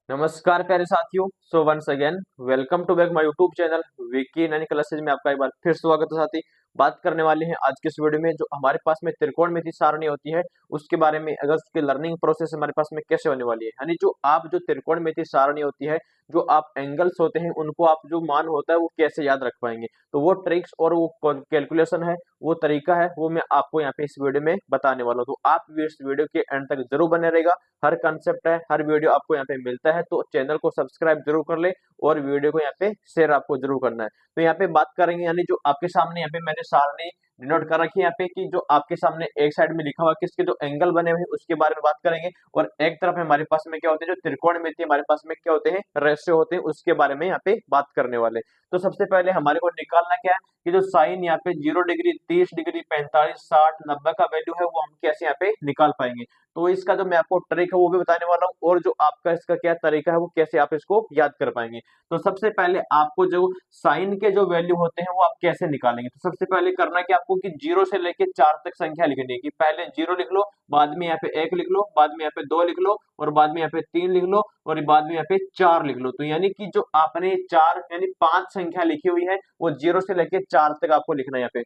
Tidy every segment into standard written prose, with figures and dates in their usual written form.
नमस्कार प्यारे साथियों। So once again welcome to back my YouTube channel Vicky Naini classes में आपका एक बार फिर स्वागत है साथी। बात करने वाले हैं आज के इस वीडियो में जो हमारे पास में त्रिकोणमिति सारणी होती है उसके बारे में, अगर उसकी लर्निंग प्रोसेस हमारे पास में कैसे होने वाली है। यानी जो आप जो त्रिकोणमिति सारणी होती है, जो आप एंगल्स होते हैं उनको आप जो मान होता है वो कैसे याद रख पाएंगे, तो वो ट्रिक्स और वो कैलकुलेशन है, वो तरीका है, वो मैं आपको यहाँ पे इस वीडियो में बताने वाला हूँ। तो आप भी इस वीडियो के एंड तक जरूर बने रहेगा। हर कंसेप्ट है, हर वीडियो आपको यहाँ पे मिलता है, तो चैनल को सब्सक्राइब जरूर कर ले और वीडियो को यहाँ पे शेयर आपको जरूर करना है। तो यहाँ पे बात करेंगे, यानी जो आपके सामने यहाँ पे मैंने सारणी डिनोट कर रखी है यहाँ पे कि जो आपके सामने एक साइड में लिखा हुआ किसके जो एंगल बने हुए हैं उसके बारे में बात करेंगे, और एक तरफ हमारे पास में क्या होते हैं जो त्रिकोणमिति हमारे पास में क्या होते हैं रेशियो होते हैं, उसके बारे में यहाँ पे बात करने वाले। तो सबसे पहले हमारे को निकालना क्या है कि जो साइन यहाँ पे 0 डिग्री, 30 डिग्री, 45, 60, 90 का वैल्यू है वो हम कैसे यहाँ पे निकाल पाएंगे। तो इसका जो मैं आपको ट्रिक है वो भी बताने वाला हूँ, और जो आपका इसका क्या तरीका है वो कैसे आप इसको याद कर पाएंगे। तो सबसे पहले आपको जो साइन के जो वैल्यू होते हैं वो आप कैसे निकालेंगे। तो सबसे पहले करना कि आपको कि 0 से लेके 4 तक संख्या लिखनी है, कि पहले 0 लिख लो, बाद में यहाँ पे 1 लिख लो, बाद में यहाँ पे 2 लिख लो, और बाद में यहाँ पे 3 लिख लो, और बाद में यहाँ पे 4 लिख लो। तो यानी कि जो आपने 4 यानी 5 संख्या लिखी हुई है वो 0 से लेके 4 तक आपको लिखना है यहाँ पे।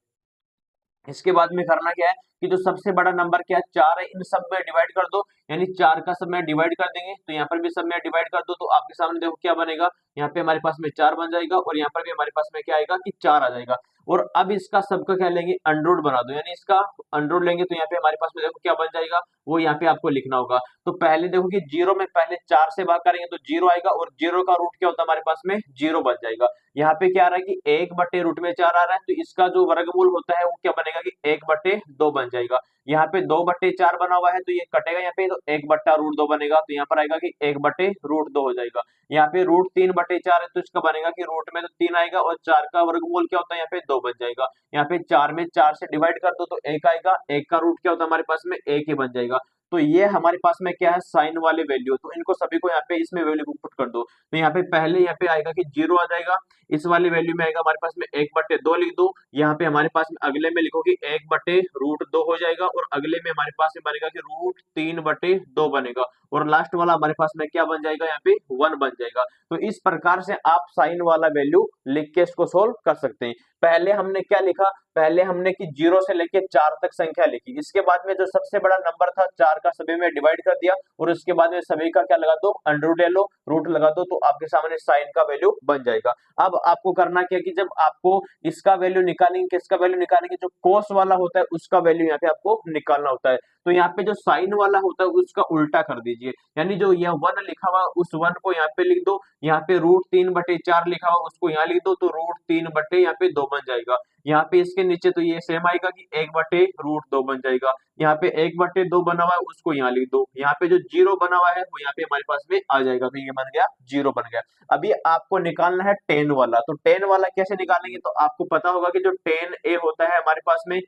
इसके बाद में करना क्या है कि जो सबसे बड़ा नंबर क्या है 4 है, इन सब में डिवाइड कर दो, यानी 4 का सब में डिवाइड कर देंगे। तो यहाँ पर भी सब में डिवाइड कर दो, तो आपके सामने देखो क्या बनेगा, यहाँ पे हमारे पास में 4 बन जाएगा, और यहाँ पर भी हमारे पास में क्या आएगा कि 4 आ जाएगा। और अब इसका सबका क्या लेंगे, अंडर बना दो, यानी इसका अंडर लेंगे, तो यहाँ पे हमारे पास में देखो क्या बन जाएगा, वो यहाँ पे आपको लिखना होगा। तो पहले देखो कि 0 में पहले 4 से भाग करेंगे तो 0 आएगा, और 0 का रूट क्या होता है हमारे पास में 0 बन जाएगा। यहाँ पे क्या आ रहा है कि 1 बटे रूट में 4 आ रहा है, तो इसका जो वर्गमूल होता है वो क्या बनेगा कि 1 बटे 2 बन जाएगा। यहाँ पे 2 बटे 4 बना हुआ है तो ये कटेगा यहाँ पे, तो 1 बट्टा रूट 2 बनेगा, तो यहाँ पर आएगा कि 1 बटे रूट 2 हो जाएगा। यहाँ पे रूट 3 बटे 4 है तो इसका बनेगा कि रूट में तो 3 आएगा, और 4 का वर्गमूल क्या होता है यहाँ पे 2 बन जाएगा। यहाँ पे 4 में 4 से डिवाइड कर दो तो 1 आएगा, 1 का रूट क्या होता है हमारे पास में 1 ही बन जाएगा। तो ये हमारे पास में क्या है साइन वाले वैल्यू, तो इनको सभी को यहाँ पे इसमें वैल्यू को पुट कर दो। तो यहाँ पे पहले यहाँ पे आएगा कि 0 आ जाएगा, इस वाली वैल्यू में आएगा हमारे पास में 1 बटे 2 लिख दो। यहाँ पे हमारे पास में अगले में लिखो कि 1 बटे रूट 2 हो जाएगा, और अगले में हमारे पास में बनेगा कि रूट 3 बटे 2 बनेगा, और लास्ट वाला हमारे पास में क्या बन जाएगा यहाँ पे 1 बन जाएगा। तो इस प्रकार से आप साइन वाला वैल्यू लिख के इसको सोल्व कर सकते हैं। पहले हमने क्या लिखा, पहले हमने कि 0 से लेके 4 तक संख्या लिखी, इसके बाद में जो सबसे बड़ा नंबर था 4 का सभी में डिवाइड कर दिया, और उसके बाद में सभी का क्या लगा दो, अंडर रूट ले लो, रूट लगा दो, तो आपके सामने साइन का वैल्यू बन जाएगा। अब आपको करना क्या कि जब आपको इसका वैल्यू निकालेंगे, किसका वैल्यू निकालेंगे, जो कोस वाला होता है उसका वैल्यू यहाँ पे आपको निकालना होता है। तो यहाँ पे जो साइन वाला होता है उसका उल्टा कर दीजिए, यानी जो यह 1 लिखा हुआ उस 1 को यहाँ पे लिख दो, यहाँ पे रूट 3 बटे 4 लिखा हुआ उसको यहाँ लिख दो, तो रूट 3 बटे यहाँ पे 2 बन जाएगा। यहाँ पे इसके नीचे तो ये सेम आएगा कि 1 बटे रूट 2 बन जाएगा। यहाँ पे 1 बटे 2 बना हुआ है उसको यहाँ लिख दो, यहाँ पे जो 0 बना हुआ है वो यहाँ पे हमारे पास में आ जाएगा, तो ये बन गया 0 बन गया। अभी आपको निकालना है 10 वाला, तो 10 वाला कैसे निकालेंगे, तो आपको पता होगा कि जो 10 ए होता है हमारे पास में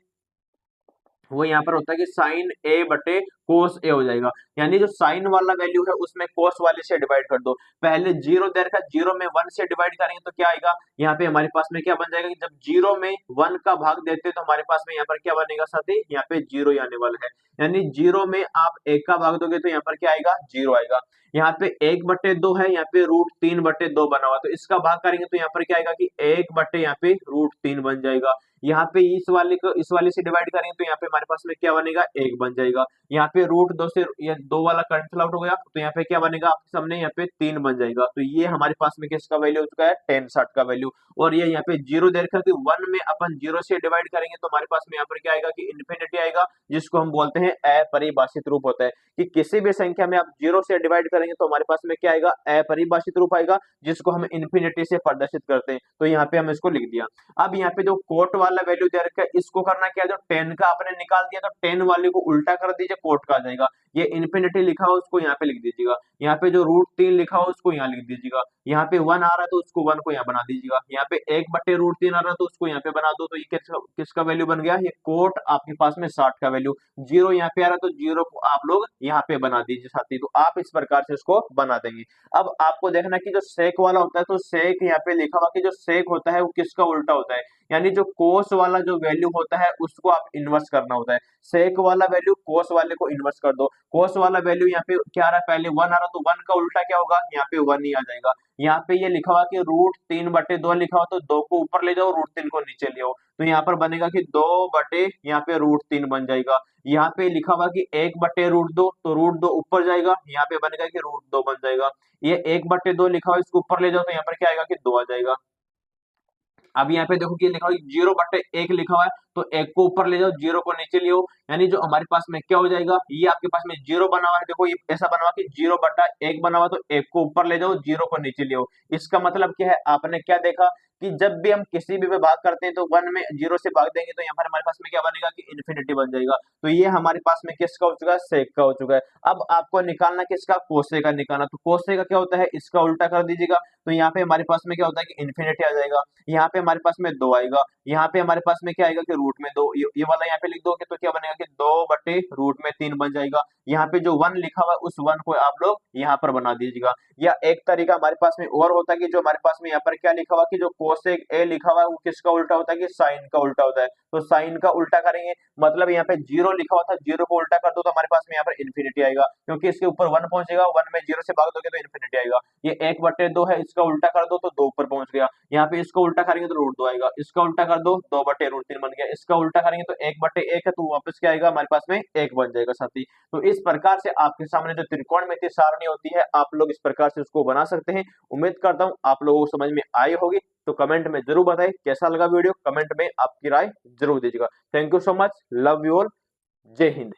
वो यहाँ पर होता है कि साइन ए बटे कोस ए हो जाएगा। यानी जो साइन वाला वैल्यू है उसमें कोस वाले से डिवाइड कर दो। पहले 0 दे रखा, 0 में 1 से डिवाइड करेंगे तो क्या आएगा, यहाँ पे हमारे पास में क्या बन जाएगा कि जब 0 में 1 का भाग देते हैं तो हमारे पास में यहाँ पर क्या बनेगा साथी, यहाँ पे 0 ही आने वाला है। यानी 0 में आप 1 का भाग दोगे तो यहाँ पर क्या आएगा, 0 आएगा। यहाँ पे 1 बटे 2 है, यहाँ पे रूट 3 बटे 2 बना हुआ, तो इसका भाग करेंगे तो यहाँ पर क्या आएगा कि 1 बटे यहाँ पे रूट 3 बन जाएगा। यहाँ पे इस वाले को इस वाले से डिवाइड करेंगे तो यहाँ पे हमारे पास में क्या बनेगा, 1 बन जाएगा। यहाँ पे रूट 2 से ये 2 वाला कैंसिल आउट हो गया, तो यहाँ पे क्या बनेगा आपके सामने, यहाँ पे 3 बन जाएगा। तो ये हमारे पास में किसका वैल्यू हो चुका है, 10 60 का वैल्यू। और ये यहाँ पे 0 दे रखा है, 1 में अपन 0 से डिवाइड करेंगे तो हमारे पास में यहाँ पर क्या आएगा कि इन्फिनिटी आएगा, जिसको हम बोलते हैं अपरिभाषित रूप होता है। कि किसी भी संख्या में आप 0 से डिवाइड करेंगे तो हमारे पास में क्या आएगा, अपरिभाषित रूप आएगा, जिसको हम इन्फिनिटी से प्रदर्शित करते हैं। तो यहाँ पे हम इसको लिख दिया। अब यहाँ पे जो कोट वाला वैल्यू दे रखा है इसको करना क्या है, जो 10 का आपने निकाल दिया तो 10 वाले को उल्टा कर दीजिए, कोट का आ जाएगा। ये इन्फिनिटी लिखा हो उसको यहाँ पे लिख दीजिएगा, यहाँ पे जो रूट 3 लिखा हो उसको यहाँ लिख दीजिएगा, यहाँ पे 1 आ रहा है तो उसको 1 को यहाँ बना दीजिएगा, यहाँ पे 1 बटे रूट 3 आ रहा है तो उसको यहाँ पे बना दो। तो ये किसका वैल्यू बन गया, ये कोट आपके पास में 60 का वैल्यू। 0 यहाँ पे आ रहा है तो 0 को आप लोग यहाँ पे बना दीजिए साथी। तो आप इस प्रकार से इसको बना देंगे। अब आपको देखना कि जो सेक वाला होता है, तो सेक यहाँ पे लिखा हुआ कि जो सेक होता है वो किसका उल्टा होता है, यानी जो कोस वाला जो वैल्यू होता है उसको आप इन्वर्स करना होता है। सेक वाला वैल्यू कोस वाले को इन्वर्स कर दो। कोस वाला वैल्यू यहाँ पे क्या आ रहा है, पहले 1 आ रहा, तो 1 का उल्टा क्या होगा, यहाँ पे 1 ही आ जाएगा। यहाँ पे ये लिखा हुआ कि √3/2 लिखा हुआ, तो 2 को ऊपर ले जाओ, √3 को नीचे ले आओ, तो यहाँ पर बनेगा कि 2 बटे यहाँ पे √3 बन जाएगा। यहाँ पे लिखा हुआ कि 1/√2, तो √2 ऊपर जाएगा, यहाँ पे बनेगा कि √2 बन जाएगा। ये 1/2 लिखा हुआ, इसको ऊपर ले जाओ, तो यहाँ पर क्या आएगा कि 2 आ जाएगा। अब यहाँ पे देखो कि लिखा हुआ 0/1 लिखा हुआ है, तो 1 को ऊपर ले जाओ, 0 को नीचे ले आओ, यानी जो हमारे पास में क्या हो जाएगा, ये आपके पास में 0 बना हुआ है, देखो ये ऐसा बना हुआ कि 0/1 बना हुआ, तो 1 को ऊपर ले जाओ, 0 को नीचे ले आओ। इसका मतलब क्या है, आपने क्या देखा कि जब भी हम किसी भी भाग करते हैं तो 1 में 0 से भाग देंगे, तो यहाँ पर हमारे पास में क्या बनेगा कि इन्फिनिटी बन जाएगा। तो ये हमारे पास में किसका हो चुका है, सेक का हो चुका है। अब आपको निकालना किसका, कोसे का निकालना, तो कोसे का क्या होता है, इसका उल्टा कर दीजिएगा, तो यहाँ पे हमारे पास में क्या होता है कि इन्फिनिटी आ जाएगा। यहाँ पे हमारे पास में 2 आएगा, यहाँ पे हमारे पास में क्या आएगा कि रूट में 2, ये वाला यहाँ पे लिख दोगे तो क्या बनेगा कि 2/√3 बन जाएगा। यहाँ पे जो 1 लिखा हुआ है उस 1 को आप लोग यहाँ पर बना दीजिएगा। या एक तरीका हमारे पास में और होता है कि जो हमारे पास में यहाँ पर क्या लिखा हुआ कि जो कोसेक ए लिखा हुआ है वो किसका उल्टा होता है कि साइन का उल्टा होता है, तो साइन का उल्टा करेंगे, मतलब यहाँ पे 0 लिखा हुआ था, 0 को उल्टा कर दो तो हमारे पास में यहाँ पर इन्फिनिटी आएगा, क्योंकि इसके ऊपर 1 पहुंचेगा, 1 में 0 से भाग दोगे तो इन्फिनिटी आएगा। ये 1/2 है, इसका उल्टा कर दो तो 2 ऊपर पहुंच गया, यहाँ पे इसको उल्टा करेंगे तो √2 आएगा, इसका उल्टा कर दो 2/√3 बन गया, इसका उल्टा करेंगे तो 1/1 है, तो वापस क्या आएगा हमारे पास में 1 बन जाएगा साथी। तो इस प्रकार से आपके सामने जो त्रिकोणमितीय सारणी होती है, आप लोग इस प्रकार से उसको बना सकते हैं। उम्मीद करता हूँ आप लोगों को समझ में आई होगी। तो कमेंट में जरूर बताएं कैसा लगा वीडियो, कमेंट में आपकी राय जरूर दीजिएगा। Thank you so much, love you all, जय हिंद।